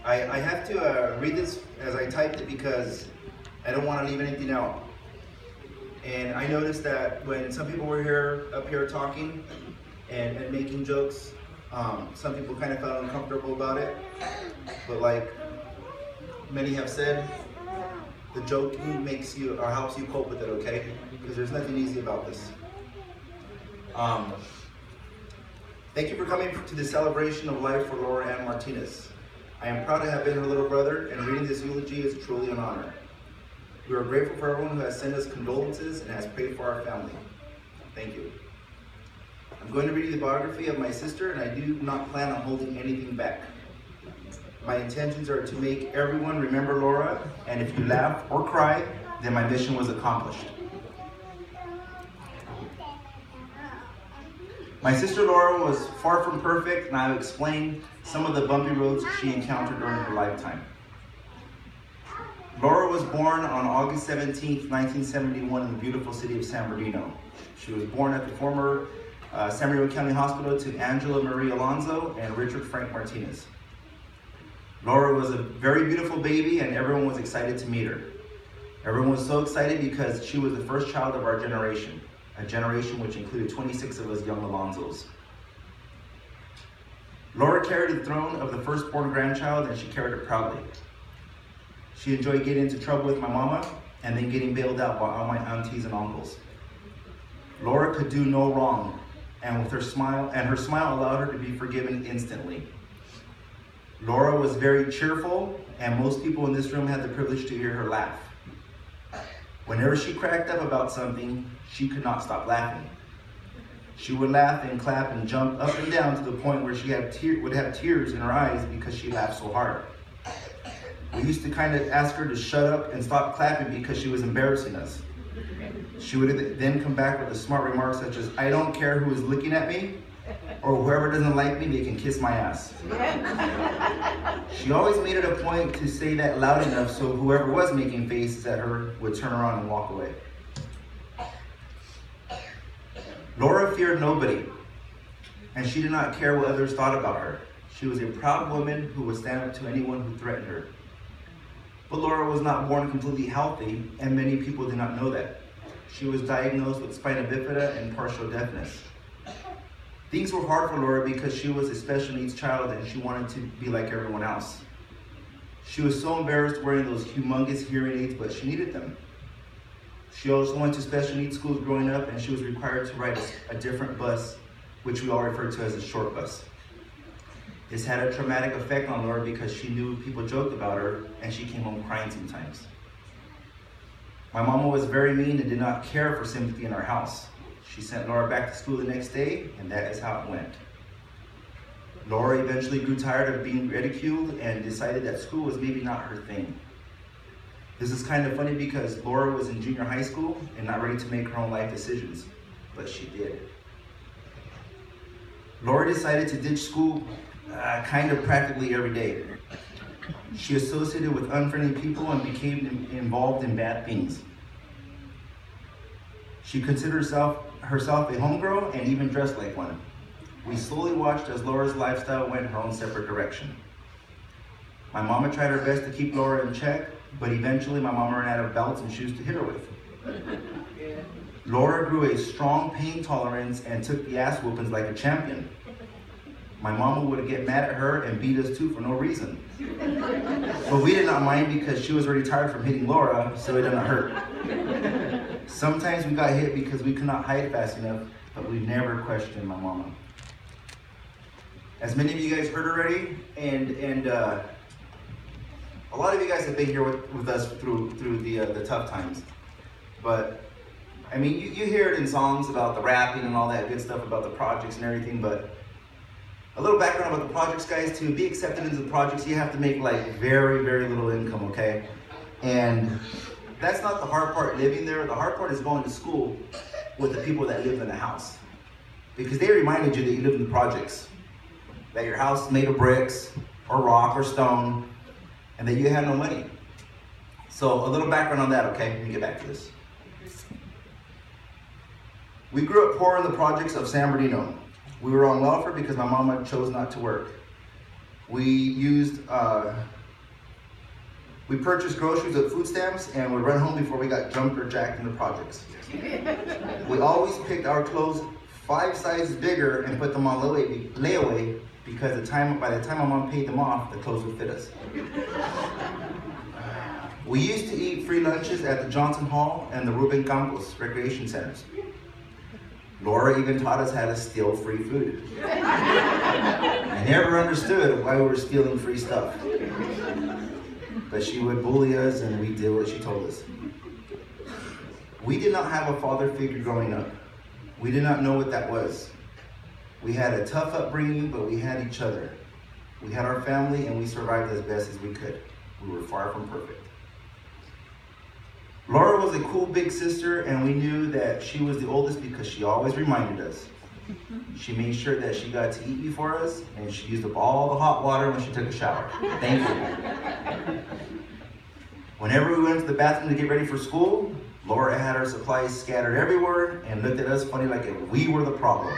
I have to read this as I typed it because I don't want to leave anything out. And I noticed that when some people were up here talking and making jokes, some people kind of felt uncomfortable about it. But like many have said, the joking makes you or helps you cope with it, okay? Because there's nothing easy about this. Thank you for coming to the celebration of life for Laura Ann Martinez. I am proud to have been her little brother, and reading this eulogy is truly an honor. We are grateful for everyone who has sent us condolences and has prayed for our family. Thank you. I'm going to read you the biography of my sister, and I do not plan on holding anything back. My intentions are to make everyone remember Laura, and if you laugh or cry, then my mission was accomplished. My sister Laura was far from perfect, and I have explained some of the bumpy roads she encountered during her lifetime. Laura was born on August 17, 1971 in the beautiful city of San Bernardino. She was born at the former San Bernardino County Hospital to Angela Marie Alonzo and Richard Frank Martinez. Laura was a very beautiful baby, and everyone was excited to meet her. Everyone was so excited because she was the first child of our generation, a generation which included 26 of us young Alonzos. Laura carried the throne of the firstborn grandchild, and she carried it proudly. She enjoyed getting into trouble with my mama and then getting bailed out by all my aunties and uncles. Laura could do no wrong, and her smile allowed her to be forgiven instantly. Laura was very cheerful, and most people in this room had the privilege to hear her laugh. Whenever she cracked up about something, she could not stop laughing. She would laugh and clap and jump up and down to the point where she would have tears in her eyes because she laughed so hard. We used to kind of ask her to shut up and stop clapping because she was embarrassing us. She would then come back with a smart remark such as, "I don't care who is looking at me, or whoever doesn't like me, they can kiss my ass." She always made it a point to say that loud enough so whoever was making faces at her would turn around and walk away. Laura feared nobody, and she did not care what others thought about her. She was a proud woman who would stand up to anyone who threatened her. But Laura was not born completely healthy, and many people did not know that. She was diagnosed with spina bifida and partial deafness. Things were hard for Laura because she was a special needs child and she wanted to be like everyone else. She was so embarrassed wearing those humongous hearing aids, but she needed them. She also went to special needs schools growing up, and she was required to ride a different bus, which we all refer to as a short bus. This had a traumatic effect on Laura because she knew people joked about her, and she came home crying sometimes. My mama was very mean and did not care for sympathy in our house. She sent Laura back to school the next day, and that is how it went. Laura eventually grew tired of being ridiculed and decided that school was maybe not her thing. This is kind of funny because Laura was in junior high school and not ready to make her own life decisions, but she did. Laura decided to ditch school kind of practically every day. She associated with unfriendly people and became involved in bad things. She considered herself a homegirl and even dressed like one. We slowly watched as Laura's lifestyle went her own separate direction. My mama tried her best to keep Laura in check, but eventually my mama ran out of belts and shoes to hit her with. Laura grew a strong pain tolerance and took the ass whoopings like a champion. My mama would get mad at her and beat us too for no reason. But we did not mind because she was already tired from hitting Laura, so it didn't hurt. Sometimes we got hit because we could not hide fast enough, but we never questioned my mama. As many of you guys heard already, and a lot of you guys have been here with us through the tough times. But I mean, you hear it in songs about the rapping and all that good stuff about the projects and everything, but a little background about the projects, guys. To be accepted into the projects, you have to make like very, very little income, okay? And that's not the hard part living there. The hard part is going to school with the people that live in the house. Because they reminded you that you live in the projects. That your house is made of bricks or rock or stone, and that you have no money. So a little background on that, okay? Let me get back to this. We grew up poor in the projects of San Bernardino. We were on welfare because my mama chose not to work. We purchased groceries at food stamps and would run home before we got jumped or jacked in the projects. We always picked our clothes 5 sizes bigger and put them on layaway because by the time my mom paid them off, the clothes would fit us. We used to eat free lunches at the Johnson Hall and the Ruben Campos recreation centers. Laura even taught us how to steal free food. I never understood why we were stealing free stuff. But she would bully us and we did what she told us. We did not have a father figure growing up. We did not know what that was. We had a tough upbringing, but we had each other. We had our family and we survived as best as we could. We were far from perfect. Laura was a cool big sister, and we knew that she was the oldest because she always reminded us. She made sure that she got to eat before us, and she used up all the hot water when she took a shower. Thank you. Whenever we went to the bathroom to get ready for school, Laura had her supplies scattered everywhere and looked at us funny like if we were the problem.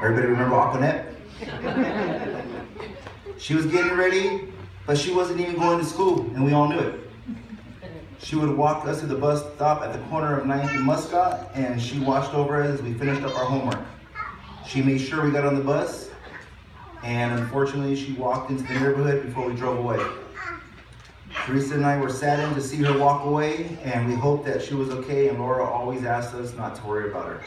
Everybody remember Aquanet? She was getting ready, but she wasn't even going to school, and we all knew it. She would walk us to the bus stop at the corner of 9th and Muscat, and she watched over us as we finished up our homework. She made sure we got on the bus, and unfortunately, she walked into the neighborhood before we drove away. Teresa and I were saddened to see her walk away, and we hoped that she was okay, and Laura always asked us not to worry about her.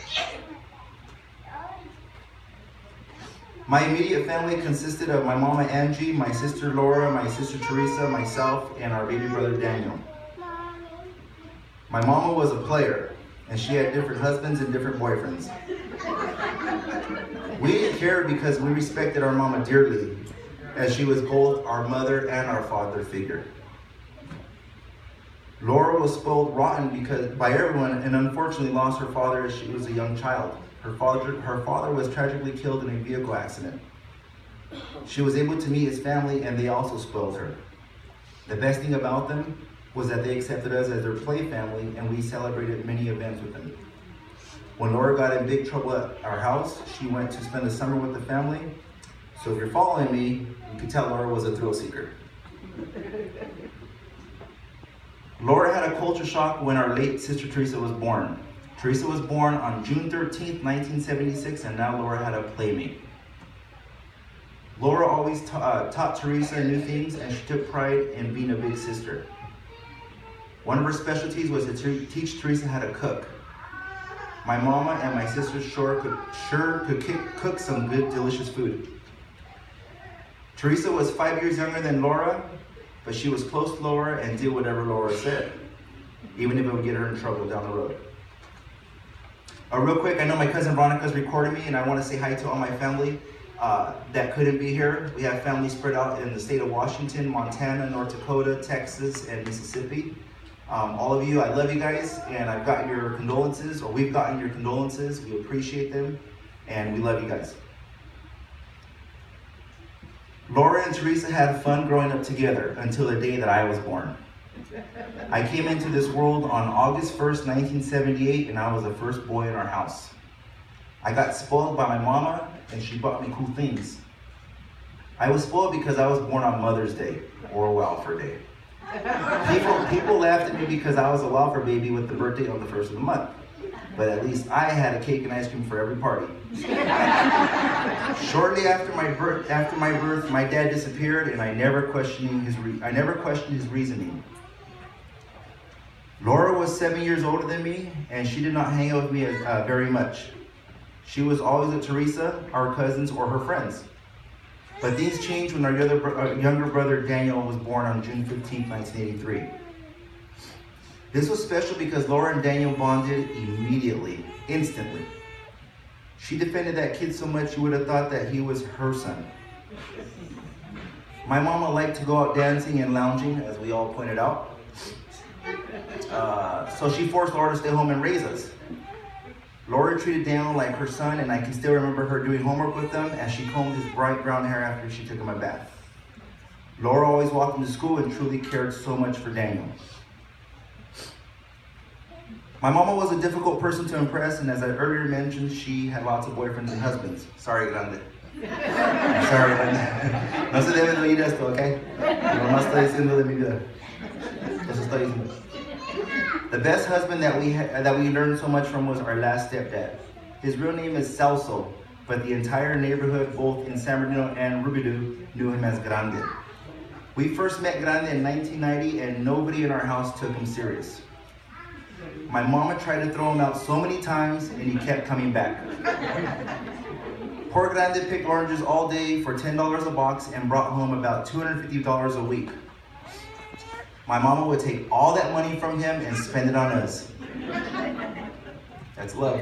My immediate family consisted of my mama Angie, my sister Laura, my sister Teresa, myself, and our baby brother Daniel. My mama was a player, and she had different husbands and different boyfriends. We didn't care because we respected our mama dearly, as she was both our mother and our father figure. Laura was spoiled rotten by everyone and unfortunately lost her father as she was a young child. Her father was tragically killed in a vehicle accident. She was able to meet his family and they also spoiled her. The best thing about them was that they accepted us as their play family and we celebrated many events with them. When Laura got in big trouble at our house, she went to spend the summer with the family. So if you're following me, you can tell Laura was a thrill seeker. Laura had a culture shock when our late sister Teresa was born. Teresa was born on June 13th, 1976, and now Laura had a playmate. Laura always taught Teresa new things, and she took pride in being a big sister. One of her specialties was to teach Teresa how to cook. My mama and my sister sure could cook some good, delicious food. Teresa was 5 years younger than Laura, but she was close to Laura and did whatever Laura said, even if it would get her in trouble down the road. Real quick, I know my cousin Veronica's recording me, and I want to say hi to all my family that couldn't be here. We have family spread out in the state of Washington, Montana, North Dakota, Texas, and Mississippi. All of you, I love you guys, and I've got your condolences, or we've gotten your condolences. We appreciate them, and we love you guys. Laura and Teresa had fun growing up together until the day that I was born. I came into this world on August 1st, 1978, and I was the first boy in our house. I got spoiled by my mama, and she bought me cool things. I was spoiled because I was born on Mother's Day, or Welfare Day. People laughed at me because I was a welfare baby with the birthday on the 1st of the month. But at least I had a cake and ice cream for every party. Shortly after my birth, my dad disappeared, and I never questioned his reasoning. Laura was 7 years older than me, and she did not hang out with me very much. She was always with Teresa, our cousins, or her friends. But things changed when our younger brother Daniel was born on June 15, 1983. This was special because Laura and Daniel bonded immediately, instantly. She defended that kid so much you would have thought that he was her son. My mama liked to go out dancing and lounging, as we all pointed out. So she forced Laura to stay home and raise us. Laura treated Daniel like her son, and I can still remember her doing homework with him as she combed his bright brown hair after she took him a bath. Laura always walked him to school and truly cared so much for Daniel. My mama was a difficult person to impress, and as I earlier mentioned, she had lots of boyfriends and husbands. Sorry, Grande. Sorry, no se debe de oír esto, ¿ok? No estoy diciendo de mi vida. Eso estoy diciendo. The best husband that we learned so much from was our last stepdad. His real name is Celso, but the entire neighborhood, both in San Bernardino and Rubidoux, knew him as Grande. We first met Grande in 1990, and nobody in our house took him serious. My mama tried to throw him out so many times, and he kept coming back. Poor Grande picked oranges all day for $10 a box and brought home about $250 a week. My mama would take all that money from him and spend it on us. That's love.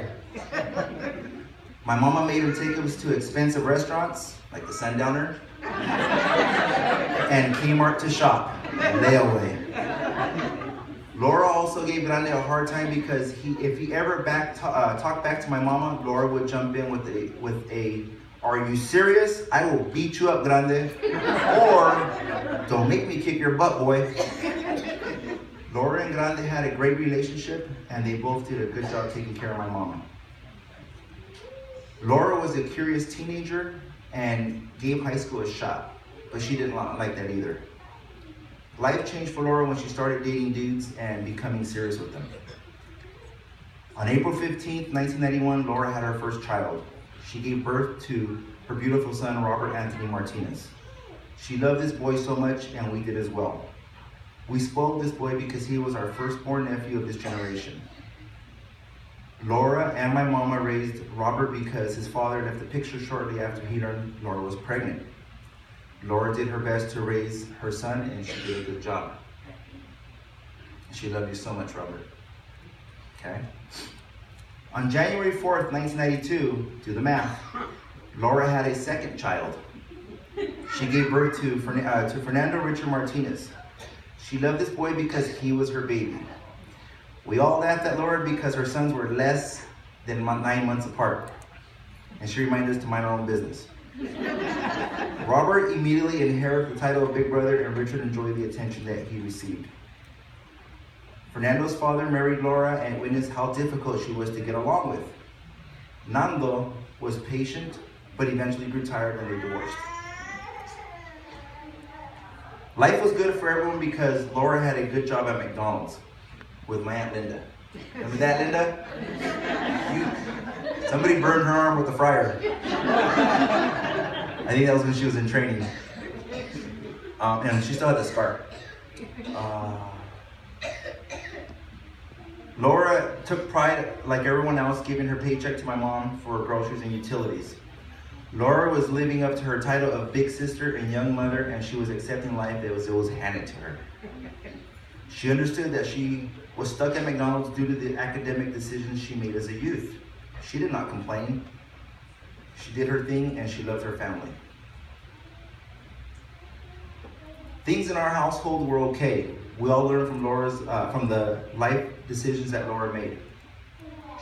My mama made him take us to expensive restaurants, like the Sundowner, and Kmart to shop, layaway. Laura also gave Grande a hard time because if he ever talked back to my mama, Laura would jump in with a, "Are you serious? I will beat you up, Grande," or "Don't make me kick your butt, boy." Laura and Grande had a great relationship, and they both did a good job taking care of my mama. Laura was a curious teenager and gave high school a shot, but she didn't like that either. Life changed for Laura when she started dating dudes and becoming serious with them. On April 15th, 1991, Laura had her first child. She gave birth to her beautiful son, Robert Anthony Martinez. She loved this boy so much, and we did as well. We spoiled this boy because he was our firstborn nephew of this generation. Laura and my mama raised Robert because his father left the picture shortly after he learned Laura was pregnant. Laura did her best to raise her son, and she did a good job. She loved you so much, Robert. Okay? On January 4th, 1992, do the math, Laura had a second child. She gave birth to Fernando Richard Martinez. She loved this boy because he was her baby. We all laughed at Laura because her sons were less than 9 months apart, and she reminded us to mind our own business. Robert immediately inherited the title of Big Brother, and Richard enjoyed the attention that he received. Fernando's father married Laura and witnessed how difficult she was to get along with. Nando was patient, but eventually grew tired and they divorced. Life was good for everyone because Laura had a good job at McDonald's with my Aunt Linda. Remember that, Linda? Somebody burned her arm with a fryer. I think that was when she was in training. And she still had the scar. Laura took pride, like everyone else, giving her paycheck to my mom for groceries and utilities. Laura was living up to her title of big sister and young mother, and she was accepting life as it was handed to her. She understood that she was stuck at McDonald's due to the academic decisions she made as a youth. She did not complain. She did her thing, and she loved her family. Things in our household were okay. We all learned from the life decisions that Laura made.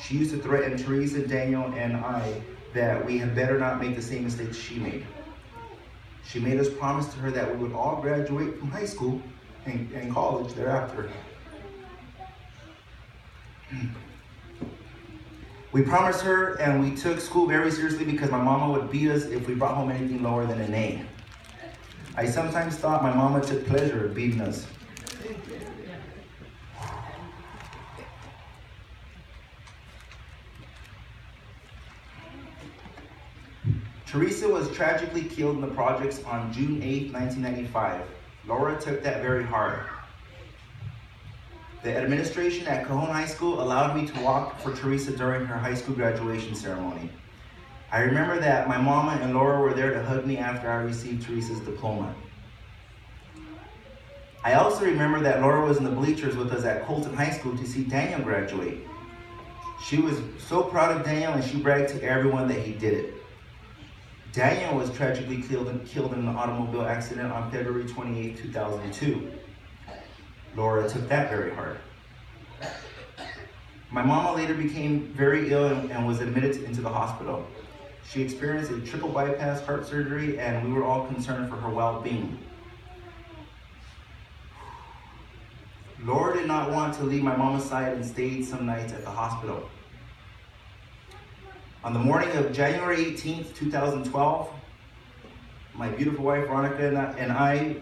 She used to threaten Teresa, Daniel, and I that we had better not make the same mistakes she made. She made us promise to her that we would all graduate from high school and college thereafter. We promised her, and we took school very seriously because my mama would beat us if we brought home anything lower than an A. I sometimes thought my mama took pleasure in beating us. Teresa was tragically killed in the projects on June 8, 1995. Laura took that very hard. The administration at Cajon High School allowed me to walk for Teresa during her high school graduation ceremony. I remember that my mama and Laura were there to hug me after I received Teresa's diploma. I also remember that Laura was in the bleachers with us at Colton High School to see Daniel graduate. She was so proud of Daniel, and she bragged to everyone that he did it. Daniel was tragically killed in an automobile accident on February 28, 2002. Laura took that very hard. My mama later became very ill and was admitted into the hospital. She experienced a triple bypass heart surgery, and we were all concerned for her well-being. Laura did not want to leave my mama's side and stayed some nights at the hospital. On the morning of January 18th, 2012, my beautiful wife Veronica and I